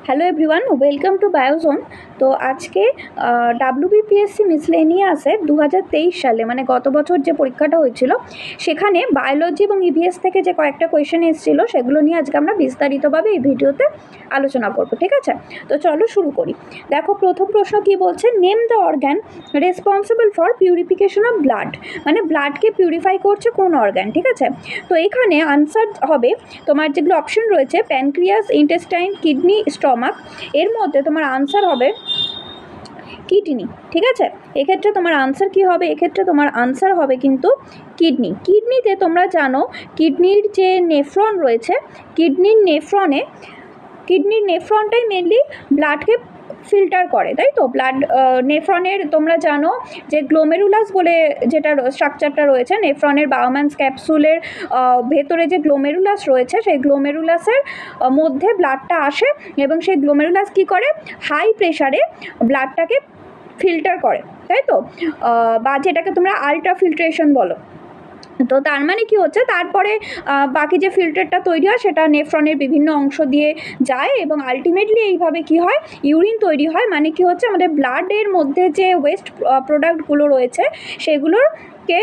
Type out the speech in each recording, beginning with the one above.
Hello everyone, welcome to Biozone. তো আজকে WBPSC মিসলেনিয়াসের 2023 সালে মানে গত বছর যে পরীক্ষাটা হয়েছিল সেখানে বায়োলজি এবং ইভিএস থেকে যে কয়েকটা কোয়েশ্চেন এসেছিলো সেগুলো নিয়ে আজকে আমরা বিস্তারিতভাবে এই ভিডিওতে আলোচনা করব, ঠিক আছে? তো চলো শুরু করি। দেখো প্রথম প্রশ্ন কি বলছে, name the organ responsible for purification of blood, মানে ব্লাডকে পিউরিফাই করছে কোন অর্গ্যান, ঠিক আছে? তো এখানে আনসার হবে তোমার যেগুলো অপশন রয়েছে প্যানক্রিয়াস, ইন্টেস্টাইন, কিডনি, স্টমাক। এর মধ্যে তোমার আনসার হবে কিডনি, ঠিক আছে? এক্ষেত্রে তোমার আনসার কি হবে? এক্ষেত্রে তোমার আনসার হবে কিন্তু কিডনি। কিডনিতে তোমরা জানো কিডনির যে নেফ্রন রয়েছে, কিডনির নেফ্রনটাই মেনলি ব্লাডকে ফিল্টার করে, তাই তো? ব্লাড নেফ্রনের তোমরা জানো যে গ্লোমেরুলাস বলে যেটা স্ট্রাকচারটা রয়েছে নেফ্রনের, বায়োম্যান্স ক্যাপসুলের ভেতরে যে গ্লোমেরুলাস রয়েছে সেই গ্লোমেরুলাসের মধ্যে ব্লাডটা আসে এবং সেই গ্লোমেরুলাস কী করে, হাই প্রেশারে ব্লাডটাকে ফিল্টার করে, তাই তো? বা যেটাকে তোমরা আলট্রা ফিল্ট্রেশন বলো। তো তার মানে কি হচ্ছে, তারপরে বাকি যে ফিল্টারটা তৈরি হয় সেটা নেফ্রনের বিভিন্ন অংশ দিয়ে যায় এবং আলটিমেটলি এইভাবে কি হয়, ইউরিন তৈরি হয়। মানে কি হচ্ছে, আমাদের ব্লাডের মধ্যে যে ওয়েস্ট প্রোডাক্টগুলো রয়েছে সেগুলোর কে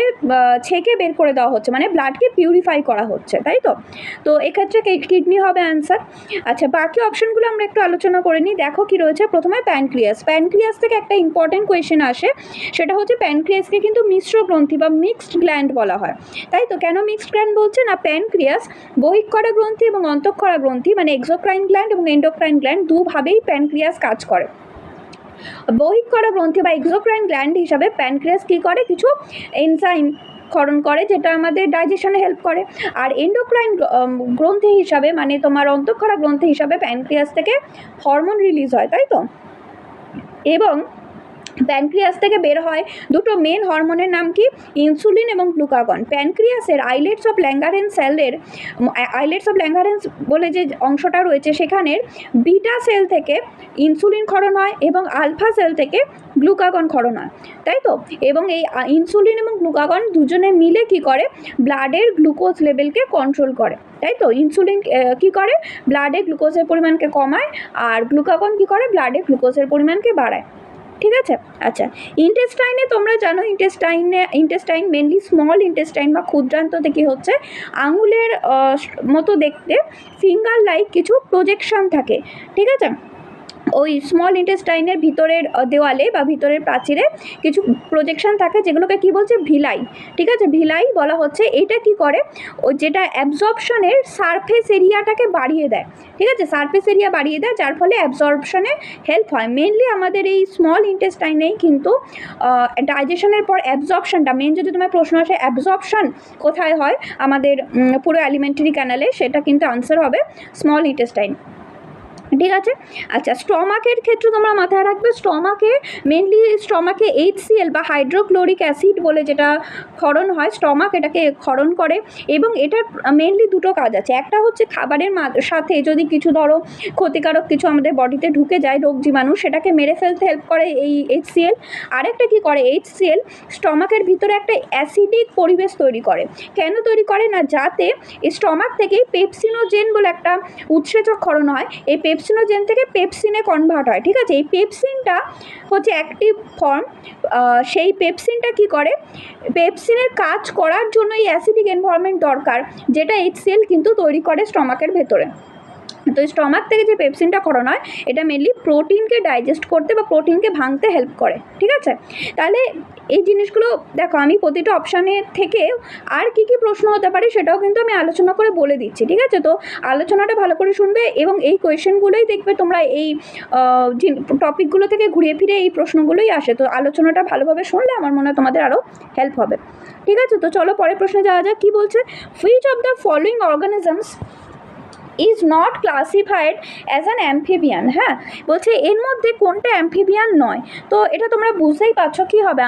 ছেঁকে বের করে দেওয়া হচ্ছে, মানে ব্লাডকে পিউরিফাই করা হচ্ছে, তাই তো? তো এক্ষেত্রে কিডনি হবে অ্যান্সার। আচ্ছা, বাকি অপশনগুলো আমরা একটু আলোচনা করে নিই। দেখো কি রয়েছে, প্রথমে প্যানক্রিয়াস থেকে একটা ইম্পর্টেন্ট কোয়েশ্চেন আসে, সেটা হচ্ছে প্যানক্রিয়াসকে কিন্তু মিশ্র গ্রন্থি বা মিক্সড গ্ল্যান্ড বলা হয়, তাই তো? কেন মিক্সড গ্ল্যান্ড বলছে না, প্যানক্রিয়াস বহিঃক্ষরা গ্রন্থি এবং অন্তঃক্ষরা গ্রন্থি মানে এক্সোক্রাইন গ্ল্যান্ড এবং এন্ডোক্রাইন গ্ল্যান্ড দুভাবেই প্যানক্রিয়াস কাজ করে। বহিঃক্ষরা গ্রন্থি বা এক্সোক্রাইন গ্ল্যান্ড হিসাবে প্যানক্রিয়াস কী করে, কিছু এনজাইম ক্ষরণ করে যেটা আমাদের ডাইজেশনে হেল্প করে। আর এন্ডোক্রাইন গ্রন্থি হিসাবে মানে তোমার অন্তঃক্ষরা গ্রন্থি হিসাবে প্যানক্রিয়াস থেকে হরমোন রিলিজ হয়, তাই তো? এবং প্যানক্রিয়াস থেকে বের হয় দুটো মেন হরমোনের নাম কি, ইনসুলিন এবং গ্লুকাগন। প্যানক্রিয়াসের আইলেটস অফ ল্যাঙ্গারেন্স বলে যে অংশটা রয়েছে সেখানের বিটা সেল থেকে ইনসুলিন ক্ষরণ হয় এবং আলফা সেল থেকে গ্লুকাগন ক্ষরণ হয়, তাই তো? এবং এই ইনসুলিন এবং গ্লুকাগন দুজনে মিলে কি করে, ব্লাডের গ্লুকোজ লেভেলকে কন্ট্রোল করে, তাই তো? ইনসুলিন কি করে, ব্লাডে গ্লুকোজের পরিমাণকে কমায়, আর গ্লুকাগন কি করে, ব্লাডে গ্লুকোজের পরিমাণকে বাড়ায়, ঠিক আছে? আচ্ছা, ইন্টেস্টাইনে তোমরা জানো ইন্টেস্টাইন মেনলি স্মল ইন্টেস্টাইন বা ক্ষুদ্রান্ততে কি হচ্ছে, আঙুলের মতো দেখতে ফিঙ্গার লাইক কিছু প্রজেকশন থাকে, ঠিক আছে? ওই স্মল ইন্টেস্টাইনের ভিতরের দেওয়ালে বা ভিতরের প্রাচীরে কিছু প্রজেকশন থাকে যেগুলোকে কি বলছে, ভিলাই, ঠিক আছে? ভিলাই বলা হচ্ছে। এটা কি করে, ও যেটা অ্যাবজর্পশনের সারফেস এরিয়াটাকে বাড়িয়ে দেয়, ঠিক আছে? সারফেস এরিয়া বাড়িয়ে দেয় যার ফলে অ্যাবজর্পশনে হেল্প হয়। মেনলি আমাদের এই স্মল ইন্টেস্টাইনেই কিন্তু ডাইজেশনের পর অ্যাবজর্পশনটা মেন, যদি তোমার প্রশ্ন আসে অ্যাবজর্পশন কোথায় হয় আমাদের পুরো অ্যালিমেন্টারি ক্যানালে, সেটা কিন্তু আনসার হবে স্মল ইন্টেস্টাইন, ঠিক আছে? আচ্ছা, স্টমাকের ক্ষেত্রে তোমরা মাথায় রাখবে, স্টমাকে HCl বা হাইড্রোক্লোরিক অ্যাসিড বলে যেটা ক্ষরণ হয়, স্টমাক এটাকে ক্ষরণ করে এবং এটার মেনলি দুটো কাজ আছে। একটা হচ্ছে খাবারের সাথে যদি কিছু ধরো ক্ষতিকারক কিছু আমাদের বডিতে ঢুকে যায়, রোগ জীবাণু, সেটাকে মেরে ফেলতে হেল্প করে এই HCl। আরেকটা কি করে, HCl স্টমাকের ভিতরে একটা অ্যাসিডিক পরিবেশ তৈরি করে। কেন তৈরি করে না, যাতে স্টমাক থেকে পেপসিনোজেন বলে একটা উৎসেচক ক্ষরণ হয়, এই পেপসিনোজেন থেকে পেপসিনে কনভার্ট হয়, ঠিক আছে? এই পেপসিনটা হচ্ছে অ্যাক্টিভ ফর্ম। সেই পেপসিনটা কি করে, পেপসিনের কাজ করার জন্য এই অ্যাসিডিক এনভায়রনমেন্ট দরকার, যেটা HCl কিন্তু তৈরি করে স্টমাকের ভেতরে। তো স্টমাক থেকে যে পেপসিনটা ক্ষরণ হয় এটা মেনলি প্রোটিনকে ডাইজেস্ট করতে বা প্রোটিনকে ভাঙতে হেল্প করে, ঠিক আছে? তাহলে এই জিনিসগুলো দেখো, আমি প্রতিটা অপশানের থেকে আর কি কি প্রশ্ন হতে পারে সেটাও কিন্তু আমি আলোচনা করে বলে দিচ্ছি, ঠিক আছে? তো আলোচনাটা ভালো করে শুনবে এবং এই কোয়েশ্চেনগুলোই দেখবে তোমরা এই টপিকগুলো থেকে ঘুরিয়ে ফিরে এই প্রশ্নগুলোই আসে। তো আলোচনাটা ভালোভাবে শুনলে আমার মনে হয় তোমাদের আরও হেল্প হবে, ঠিক আছে? তো চলো পরের প্রশ্নে যাওয়া যাক। কী বলছে, which of the following organisms is not classified as an amphibian. হ্যাঁ, বলছে এর মধ্যে কোনটা অ্যাম্ফিবিয়ান নয়। তো এটা তোমরা বুঝতেই পারছো কী হবে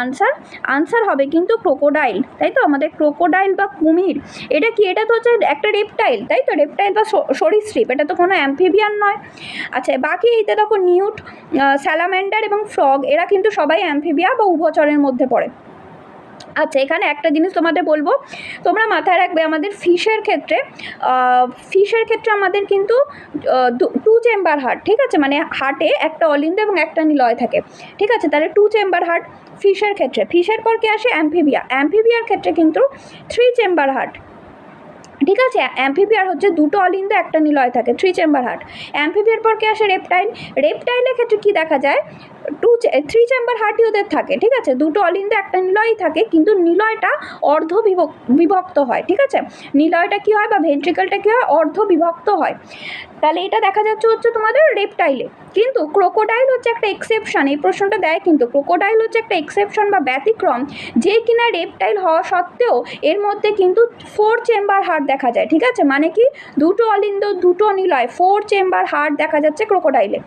আনসার হবে কিন্তু ক্রোকোডাইল, তাই তো? আমাদের ক্রোকোডাইল বা কুমির, এটা কি, এটা তো হচ্ছে একটা রেপটাইল, তাই তো? রেপটাইল বা সরীসৃপ, এটা তো কোনো অ্যাম্ফিবিয়ান নয়। আচ্ছা, বাকি এইতে দেখো নিউট, স্যালামেন্ডার এবং ফ্রগ, এরা কিন্তু সবাই অ্যাম্ফিবিয়া বা উভচরের মধ্যে পড়ে। আচ্ছা, এখানে একটা জিনিস তোমাদের বলবো, তোমরা মাথায় রাখবে আমাদের ফিশের ক্ষেত্রে আমাদের কিন্তু 2 চেম্বার হার্ট, ঠিক আছে, মানে হার্টে একটা অলিন্দ এবং একটা নিলয় থাকে, ঠিক আছে, তাহলে 2 চেম্বার হার্ট ফিশের ক্ষেত্রে। ফিশের পর কি আসে? অ্যাম্ফিবিয়ার ক্ষেত্রে কিন্তু 3 চেম্বার হার্ট, ঠিক আছে। অ্যাম্ফিবিয়ার হচ্ছে 2টো অলিন্দ একটা নিলয় থাকে, 3 চেম্বার হার্ট। অ্যাম্ফিবিয়ার পর কি আসে? রেপটাইলের ক্ষেত্রে কি দেখা যায়? 3 চেম্বার হার্টই ওদের থাকে, ঠিক আছে, 2টো অলিন্দ একটা নিলয়ই থাকে, কিন্তু নিলয়টা অর্ধ বিভক্ত হয়, ঠিক আছে, নিলয়টা কি হয় বা ভেন্ট্রিকলটা কি হয়? অর্ধ বিভক্ত হয়। তাহলে এটা দেখা যাচ্ছে হচ্ছে তোমাদের রেপটাইলে। কিন্তু ক্রোকোডাইল হচ্ছে একটা এক্সেপশন, এই প্রশ্নটা দেয় কিন্তু, ক্রোকোডাইল হচ্ছে একটা এক্সেপশন বা ব্যতিক্রম, যে কিনা রেপটাইল হওয়া সত্ত্বেও এর মধ্যে কিন্তু 4 চেম্বার হার্ট দেখা যায়, ঠিক আছে, মানে কি 2টো অলিন্দ 2টো নিলয় 4 চেম্বার হার্ট দেখা যাচ্ছে ক্রোকোডাইলে।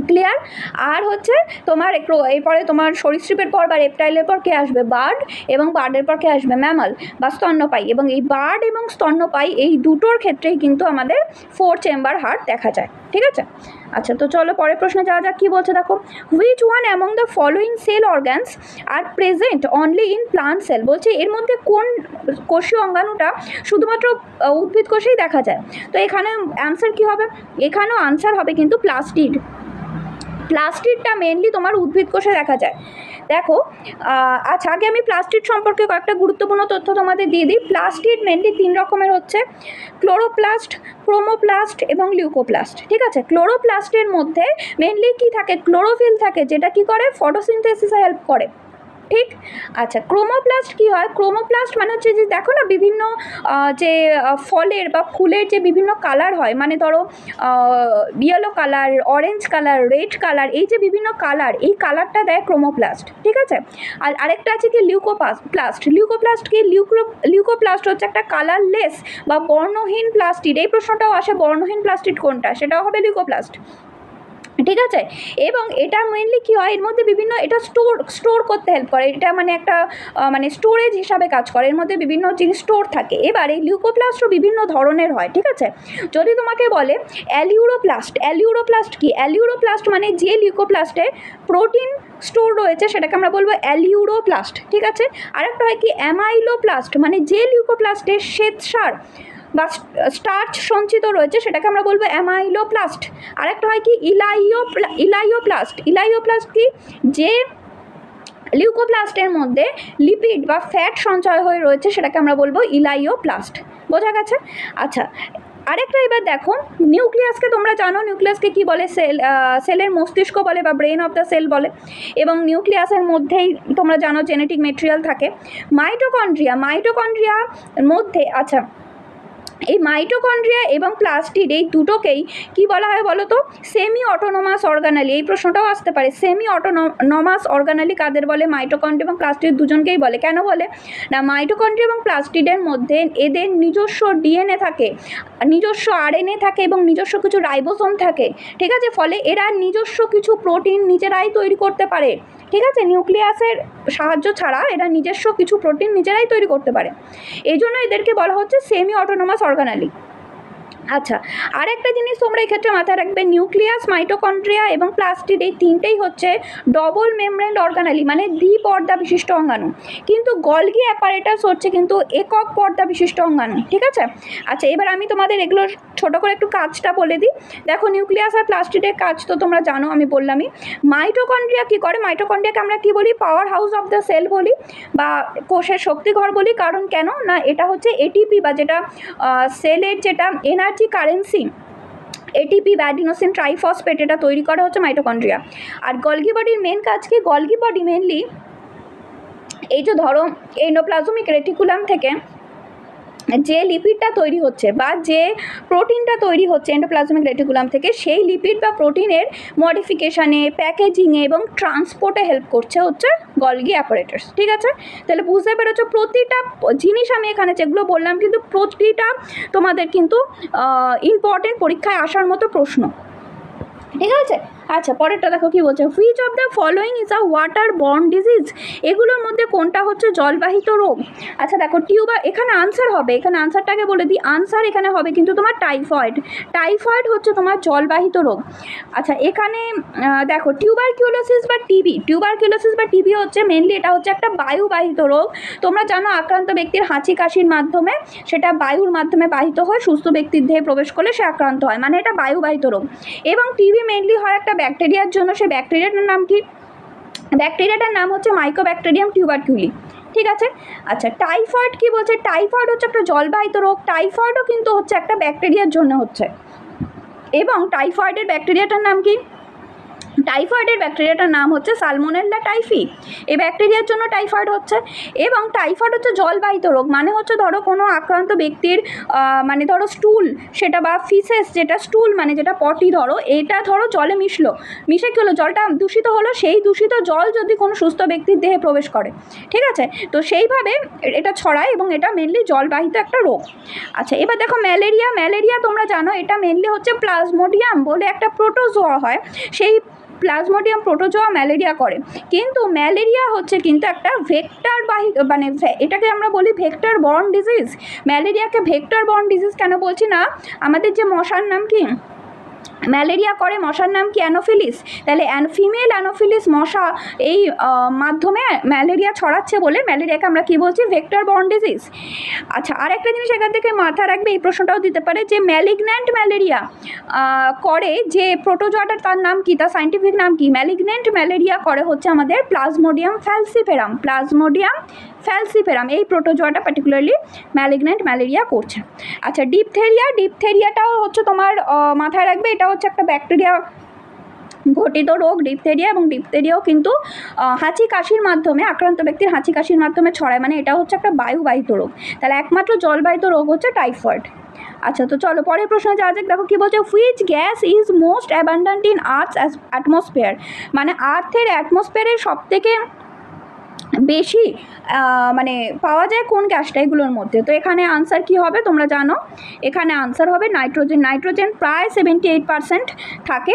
ক্লিয়ার? আর হচ্ছে তোমার এরপরে তোমার সরীসৃপের পর বা রেপটাইলের পর কে আসবে? বার্ড, এবং বার্ডের পর কে আসবে? ম্যামাল বা স্তন্যপায়ী। এবং এই বার্ড এবং স্তন্যপায়ী এই দুটোর ক্ষেত্রেই কিন্তু আমাদের 4 চেম্বার হার্ট দেখা যায়, ঠিক আছে। আচ্ছা, তো চলো পরের প্রশ্নে যাওয়া যাক। কী বলছে দেখো, which one among the following cell organs are present only in plant cell? বলছে এর মধ্যে কোন কোষীয় অঙ্গাণুটা শুধুমাত্র উদ্ভিদ কোষেই দেখা যায়? তো এখানে অ্যান্সার কী হবে? এখানেও আনসার হবে কিন্তু প্লাস্টিড। প্লাস্টিডটা মেনলি তোমার উদ্ভিদ কোষে দেখা যায়। দেখো, আচ্ছা, আগে আমি প্লাস্টিড সম্পর্কে কয়েকটা গুরুত্বপূর্ণ তথ্য তোমাদের দিয়ে দিই। প্লাস্টিড মেনলি 3 রকমের হচ্ছে, ক্লোরোপ্লাস্ট, ক্রোমোপ্লাস্ট এবং লিউকোপ্লাস্ট, ঠিক আছে। ক্লোরোপ্লাস্টের মধ্যে মেনলি কি থাকে? ক্লোরোফিল থাকে, যেটা কি করে? ফটোসিনথেসিসে হেল্প করে, ঠিক। আচ্ছা, ক্রোমোপ্লাস্ট কি হয়? ক্রোমোপ্লাস্ট মানে হচ্ছে যে দেখো না, বিভিন্ন যে ফলের বা ফুলের যে বিভিন্ন কালার হয়, মানে ধরো yellow colour, orange colour, red colour, এই যে বিভিন্ন কালার, এই কালারটা দেয় ক্রোমোপ্লাস্ট, ঠিক আছে। আর আরেকটা আছে কি? লিউকোপ্লাস্ট। লিউকোপ্লাস্ট কি? লিউকোপ্লাস্ট হচ্ছে একটা কালারলেস বা বর্ণহীন প্লাস্টিড। এই প্রশ্নটাও আসে, বর্ণহীন প্লাস্টিড কোনটা? সেটাও হবে লিউকোপ্লাস্ট, ঠিক আছে। এবং এটা মেনলি কী হয়? এর মধ্যে বিভিন্ন, এটা স্টোর করতে হেল্প করে, এটা মানে একটা মানে স্টোরেজ হিসাবে কাজ করে, এর মধ্যে বিভিন্ন জিনিস স্টোর থাকে। এবার এই লিউকোপ্লাস্টও বিভিন্ন ধরনের হয়, ঠিক আছে। যদি তোমাকে বলে অ্যালিউরোপ্লাস্ট কি? অ্যালিউরোপ্লাস্ট মানে যে লিউকোপ্লাস্টে প্রোটিন স্টোর রয়েছে সেটাকে আমরা বলবো অ্যালিউরোপ্লাস্ট, ঠিক আছে। আরেকটা হয় কি? অ্যামাইলোপ্লাস্ট, মানে যে লিউকোপ্লাস্টে শ্বেতসার বা স্টার্চ সঞ্চিত রয়েছে সেটাকে আমরা বলবো অ্যামাইলোপ্লাস্ট। আরেকটা হয় কি? ইলাইওপ্লাস্ট কি? যে লিউকোপ্লাস্টের মধ্যে লিপিড বা ফ্যাট সঞ্চয় হয়ে রয়েছে সেটাকে আমরা বলবো ইলাইওপ্লাস্ট। বোঝা গেছে? আচ্ছা, আরেকটা এবার দেখো, নিউক্লিয়াসকে তোমরা জানো, নিউক্লিয়াসকে কি বলে? সেলের মস্তিষ্ক বলে বা ব্রেন অফ দ্য সেল বলে। এবং নিউক্লিয়াসের মধ্যেই তোমরা জানো জেনেটিক মেটেরিয়াল থাকে। মাইটোকন্ড্রিয়ার মধ্যে, আচ্ছা, এই মাইটোকন্ড্রিয়া এবং প্লাস্টিড এই দুটোকেই কি বলা হয় বলো তো? Semi autonomous organelle. এই প্রশ্নটাও আসতে পারে, সেমি অটোনোমাস অর্গানালি কাদের বলে? মাইটোকন্ড্রিয়া এবং প্লাস্টিড দুজনকেই বলে। কেন বলে? না, মাইটোকন্ড্রিয়া এবং প্লাস্টিডের মধ্যে এদের নিজস্ব ডিএনএ থাকে, নিজস্ব আরএনএ থাকে এবং নিজস্ব কিছু রাইবোসোম থাকে, ঠিক আছে। ফলে এরা নিজস্ব কিছু প্রোটিন নিজেরাই তৈরি করতে পারে, ঠিক আছে। নিউক্লিয়াসের সাহায্য ছাড়া এরা নিজস্ব কিছু প্রোটিন নিজেরাই তৈরি করতে পারে, এই জন্য এদেরকে বলা হচ্ছে সেমি অটোনোমাস অর্গানালি। আচ্ছা, আর একটা জিনিস তোমরা এক্ষেত্রে মাথায় রাখবে, নিউক্লিয়াস, মাইটোকন্ড্রিয়া এবং প্লাস্টিড এই তিনটেই হচ্ছে ডবল মেমব্রেন অর্গানালি, মানে দ্বিপর্দা বিশিষ্ট অঙ্গাণু। কিন্তু গলগি অ্যাপারেটাস হচ্ছে কিন্তু একক পর্দা বিশিষ্ট অঙ্গাণু, ঠিক আছে। আচ্ছা, এবার আমি তোমাদের এগুলোর ছোটো করে একটু কাজটা বলে দিই। দেখো, নিউক্লিয়াস আর প্লাস্টিডের কাজ তো তোমরা জানো, আমি বললামই। মাইটোকন্ড্রিয়া কী করে? মাইটোকন্ড্রিয়াকে আমরা কী বলি? Power house of the cell বলি বা কোষের শক্তিঘর বলি। কারণ কেন? না, এটা হচ্ছে এটিপি বা যেটা সেলের যেটা এনার্জি কারেন্সি, এটিপি বা অ্যাডিনোসিন ট্রাইফসফেট, এটা তৈরি করা হচ্ছে মাইটোকন্ড্রিয়া। আর গলগি বডির মেন কাজ কি? গলগি বডি মেনলি এই যে ধরো এন্ডোপ্লাজমিক রেটিকুলাম থেকে যে লিপিডটা তৈরি হচ্ছে বা যে প্রোটিনটা তৈরি হচ্ছে এন্ডোপ্লাজমিক রেটিকুলাম থেকে, সেই লিপিড বা প্রোটিনের মডিফিকেশানে, প্যাকেজিংয়ে এবং ট্রান্সপোর্টে হেল্প করছে হচ্ছে গলগি অ্যাপারেটাস, ঠিক আছে। তাহলে বুঝতে পেরেছো, প্রতিটা জিনিস আমি এখানে যেগুলো বললাম কিন্তু প্রতিটা তোমাদের কিন্তু ইম্পর্টেন্ট, পরীক্ষায় আসার মতো প্রশ্ন, ঠিক আছে। আচ্ছা পরেরটা দেখো কি বলছে, which of the following is a water borne disease, এগুলোর মধ্যে কোনটা হচ্ছে জলবাহিত রোগ। আচ্ছা দেখো এখানে আনসার হবে, এখানে আনসারটাকে বলে দিই, আনসার এখানে হবে কিন্তু তোমার টাইফয়েড। টাইফয়েড হচ্ছে তোমার জলবাহিত রোগ। আচ্ছা এখানে দেখো টিউবারকিউলোসিস বা টিবি, টিউবারকিউলোসিস বা টিবি হচ্ছে মেনলি এটা হচ্ছে একটা বায়ুবাহিত রোগ। তোমরা জানো আক্রান্ত ব্যক্তির হাঁচি কাশির মাধ্যমে সেটা বায়ুর মাধ্যমে বাহিত হয়, সুস্থ ব্যক্তির দেহে প্রবেশ করলে সে আক্রান্ত হয়, মানে এটা বায়ুবাহিত রোগ। এবং টিবি মেনলি হয় একটা ব্যাকটেরিয়ার জন্য, সেই ব্যাকটেরিয়াটার নাম কি, ব্যাকটেরিয়াটার নাম হচ্ছে মাইকোব্যাকটেরিয়াম টিউবারকিউলি, ঠিক আছে। আচ্ছা টাইফয়েড কি বলছে, টাইফয়েড হচ্ছে একটা জলবাহিত রোগ, টাইফয়েডও কিন্তু হচ্ছে একটা ব্যাকটেরিয়ার জন্য হচ্ছে, এবং টাইফয়েডের ব্যাকটেরিয়াটার নাম কি, টাইফয়েডের ব্যাকটেরিয়াটার নাম হচ্ছে সালমোনেলা টাইফি, এই ব্যাকটেরিয়ার জন্য টাইফয়েড হচ্ছে। এবং টাইফয়েড হচ্ছে জলবাহিত রোগ, মানে হচ্ছে ধরো কোনো আক্রান্ত ব্যক্তির মানে ধরো স্টুল সেটা বা ফিসেস, যেটা স্টুল মানে যেটা পটি ধরো, এটা ধরো জলে মিশে কি হলো, জলটা দূষিত হলো, সেই দূষিত জল যদি কোনো সুস্থ ব্যক্তির দেহে প্রবেশ করে, ঠিক আছে, তো সেইভাবে এটা ছড়ায় এবং এটা মেনলি জলবাহিত একটা রোগ। আচ্ছা এবার দেখো ম্যালেরিয়া, ম্যালেরিয়া তোমরা জানো এটা মেনলি হচ্ছে প্লাজমোডিয়াম বলে একটা প্রোটোজোয়া হয়, সেই প্লাজমোডিয়াম প্রোটোজোয়া ম্যালেরিয়া করে। কিন্তু ম্যালেরিয়া হচ্ছে কিন্তু একটা ভেক্টর মানে এটাকে আমরা বলি ভেক্টর বর্ন ডিজিজ। ম্যালেরিয়াকে ভেক্টর বর্ন ডিজিজ কেন বলছি না, আমাদের যে মশার নাম কি, ম্যালেরিয়া করে মশার নাম কি অ্যানোফিলিস, তাহলে ফিমেল অ্যানোফিলিস মশা এই মাধ্যমে ম্যালেরিয়া ছড়াচ্ছে বলে ম্যালেরিয়াকে আমরা কি বলছি, ভেক্টর বর্ন ডিজিজ। আচ্ছা আর একটা জিনিস এখান থেকে মাথা রাখবে, এই প্রশ্নটাও দিতে পারে যে ম্যালিগন্যান্ট ম্যালেরিয়া করে যে প্রোটোজোয়াটার তার নাম কি, তার সাইন্টিফিক নাম কি, ম্যালিগন্যান্ট ম্যালেরিয়া করে হচ্ছে আমাদের প্লাজমোডিয়াম ফ্যালসিফেরাম, প্লাজমোডিয়াম ফ্যালসিফেরাম, এই প্রোটোজোয়াটা পার্টিকুলারলি ম্যালিগন্যান্ট ম্যালেরিয়া করছে। আচ্ছা ডিপথেরিয়া, ডিপথেরিয়াটাও হচ্ছে তোমার মাথায় রাখবে, এটা হচ্ছে একটা ব্যাকটেরিয়া ঘটিত রোগ ডিপথেরিয়া, এবং ডিপথেরিয়াও কিন্তু হাঁচি কাশির মাধ্যমে, আক্রান্ত ব্যক্তির হাঁচি কাশির মাধ্যমে ছড়ায়, মানে এটা হচ্ছে একটা বায়ুবাহিত রোগ। তাহলে একমাত্র জলবাহিত রোগ হচ্ছে টাইফয়েড। আচ্ছা তো চলো পরের প্রশ্নে যাওয়া যাক, দেখো কী বলছে, which gas is most abundant in earth's atmosphere, মানে আর্থের অ্যাটমসফিয়ারের সবথেকে বেশি মানে পাওয়া যায় কোন গ্যাসটা এগুলোর মধ্যে। তো এখানে আনসার কি হবে তোমরা জানো, এখানে আনসার হবে নাইট্রোজেন। নাইট্রোজেন প্রায় 78% থাকে,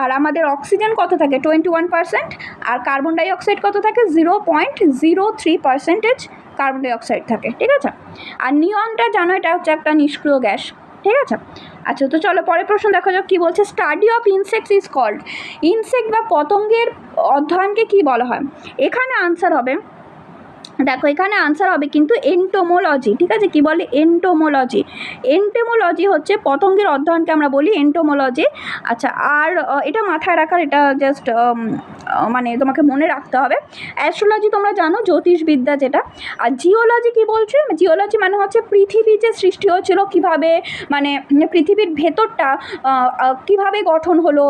আর আমাদের অক্সিজেন কত থাকে 21%, আর কার্বন ডাইঅক্সাইড কত থাকে 0.03% কার্বন ডাইঅক্সাইড থাকে, ঠিক আছে। আর নিয়নটা জানো এটা হচ্ছে একটা নিষ্ক্রিয় গ্যাস, ঠিক আছে। আচ্ছা তো চলো পরের প্রশ্ন দেখা যাক কী বলছে, study of insects is called, insect বা পতঙ্গের অধ্যয়নকে কী বলা হয়। এখানে আনসার হবে, দেখো এখানে আনসার হবে কিন্তু এন্টোমোলজি, ঠিক আছে, কি বলে এন্টোমোলজি, এন্টোমোলজি হচ্ছে পতঙ্গের অধ্যয়নকে আমরা বলি এন্টোমোলজি। আচ্ছা আর এটা মাথায় রাখার, এটা জাস্ট মানে তোমাকে মনে রাখতে হবে। অ্যাস্ট্রোলজি তোমরা জানো জ্যোতিষবিদ্যা যেটা, আর জিওলজি কি বলছে, জিওলজি মানে হচ্ছে পৃথিবী যে সৃষ্টি হয়েছিল কীভাবে, মানে পৃথিবীর ভেতরটা কীভাবে গঠন হলো,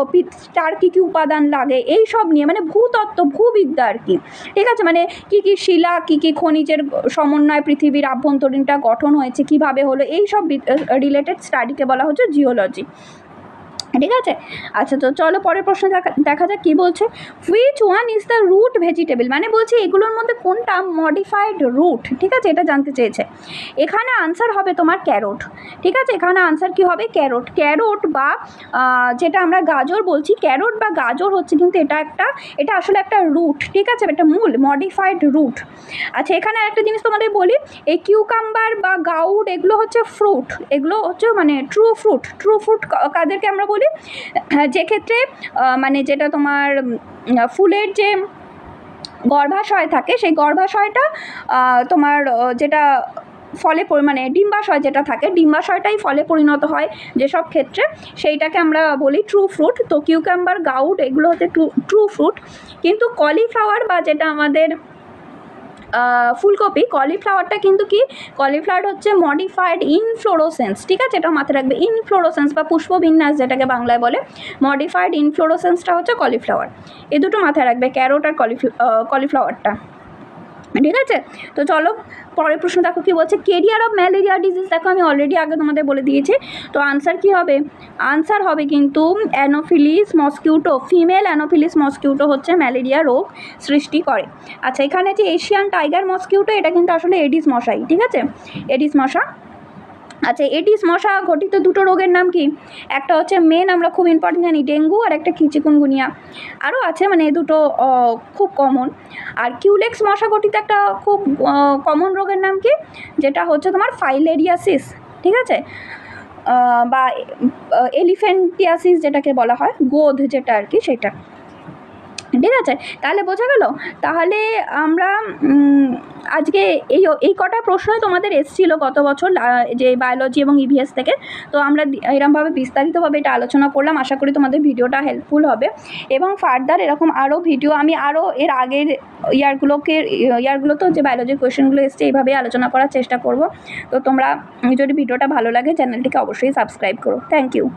তার কী কী উপাদান লাগে এই সব নিয়ে, মানে ভূতত্ত্ব ভূবিদ্যা আর কি, ঠিক আছে, মানে কী কী শিলা কী কী খনিজের সমন্বয় পৃথিবীর আভ্যন্তরীণটা গঠন হয়েছে কীভাবে হলো, এই সব রিলেটেড স্টাডিকে বলা হচ্ছে জিওলজি, ঠিক আছে। আচ্ছা তো চলো পরের প্রশ্ন দেখা যাক কী বলছে, which one is the root vegetable, মানে বলছে এগুলোর মধ্যে কোনটা মডিফাইড রুট, ঠিক আছে, এটা জানতে চেয়েছে। এখানে আনসার হবে তোমার ক্যারোট, ঠিক আছে, এখানে আনসার কি হবে ক্যারোট। ক্যারোট বা যেটা আমরা গাজর বলছি, ক্যারোট বা গাজর হচ্ছে কিন্তু এটা আসলে একটা রুট, ঠিক আছে, একটা মূল মডিফাইড রুট। আচ্ছা এখানে একটা জিনিস তোমাদের বলি, এই কিউকাম্বার বা গাউড এগুলো হচ্ছে ফ্রুট, এগুলো হচ্ছে মানে ট্রু ফ্রুট কাদেরকে আমরা বলি, যে ক্ষেত্রে মানে যেটা তোমার ফুলের যে গর্ভাশয় থাকে, সেই গর্ভাশয়টা তোমার যেটা ফলে মানে ডিম্বাশয় যেটা থাকে, ডিম্বাশয়টাই ফলে পরিণত হয় যেসব ক্ষেত্রে, সেইটাকে আমরা বলি ট্রু ফ্রুট। তো কিউকাম্বার গাউড এগুলো হচ্ছে ট্রু ফ্রুট। কিন্তু কলিফ্লাওয়ার বা যেটা আমাদের ফুলকপি, কলিফ্লাওয়ারটা কিন্তু কি, কলিফ্লাওয়ার হচ্ছে মডিফাইড ইনফ্লোরোসেন্স, ঠিক আছে, এটা মাথায় রাখবে, ইনফ্লোরোসেন্স বা পুষ্পবিন্যাস যেটাকে বাংলায় বলে, মডিফাইড ইনফ্লোরোসেন্সটা হচ্ছে কলিফ্লাওয়ার। এ দুটো মাথায় রাখবে, ক্যারোট আর কলিফ্লাওয়ারটা, ঠিক আছে। তো চলো পরের প্রশ্ন দেখো কী বলছে, কেরিয়ার অফ ম্যালেরিয়া ডিজিজ, দেখো আমি অলরেডি আগে তোমাদের বলে দিয়েছি। তো আনসার কী হবে, আনসার হবে কিন্তু Anopheles mosquito, female Anopheles mosquito হচ্ছে ম্যালেরিয়া রোগ সৃষ্টি করে। আচ্ছা এখানে যে এশিয়ান টাইগার মসকিউটো, এটা কিন্তু আসলে এডিস মশাই, ঠিক আছে, এডিস মশা। আচ্ছা, এডিস মশা ঘটিত দুটো রোগের নাম কি? একটা হচ্ছে মেন, আমরা খুব ইম্পর্টেন্ট জানি, ডেঙ্গু, আর একটা কি চিকুনগুনিয়া। আরও আছে, মানে এই দুটো খুব কমন। আর কিউলেক্স মশা ঘটিত একটা খুব কমন রোগের নাম কি? যেটা হচ্ছে তোমার ফাইলেরিয়াসিস, ঠিক আছে, বা এলিফ্যান্টিয়াসিস যেটাকে বলা হয়, গোধ যেটা আর কি, সেটা। ঠিক আছে, তাহলে বোঝা গেল। তাহলে আমরা আজকে এই কটা প্রশ্নই তোমাদের এসেছিলো গত বছর, যে বায়োলজি এবং ইভিএস থেকে। তো আমরা এরমভাবে বিস্তারিতভাবে এটা আলোচনা করলাম। আশা করি তোমাদের ভিডিওটা হেল্পফুল হবে, এবং ফার্দার এরকম আরও ভিডিও আমি আরও এর আগের ইয়ারগুলোতেও যে বায়োলজির কোয়েশ্চেনগুলো এসছে এইভাবেই আলোচনা করার চেষ্টা করব। তো তোমরা যদি ভিডিওটা ভালো লাগে চ্যানেলটিকে অবশ্যই সাবস্ক্রাইব করো। Thank you.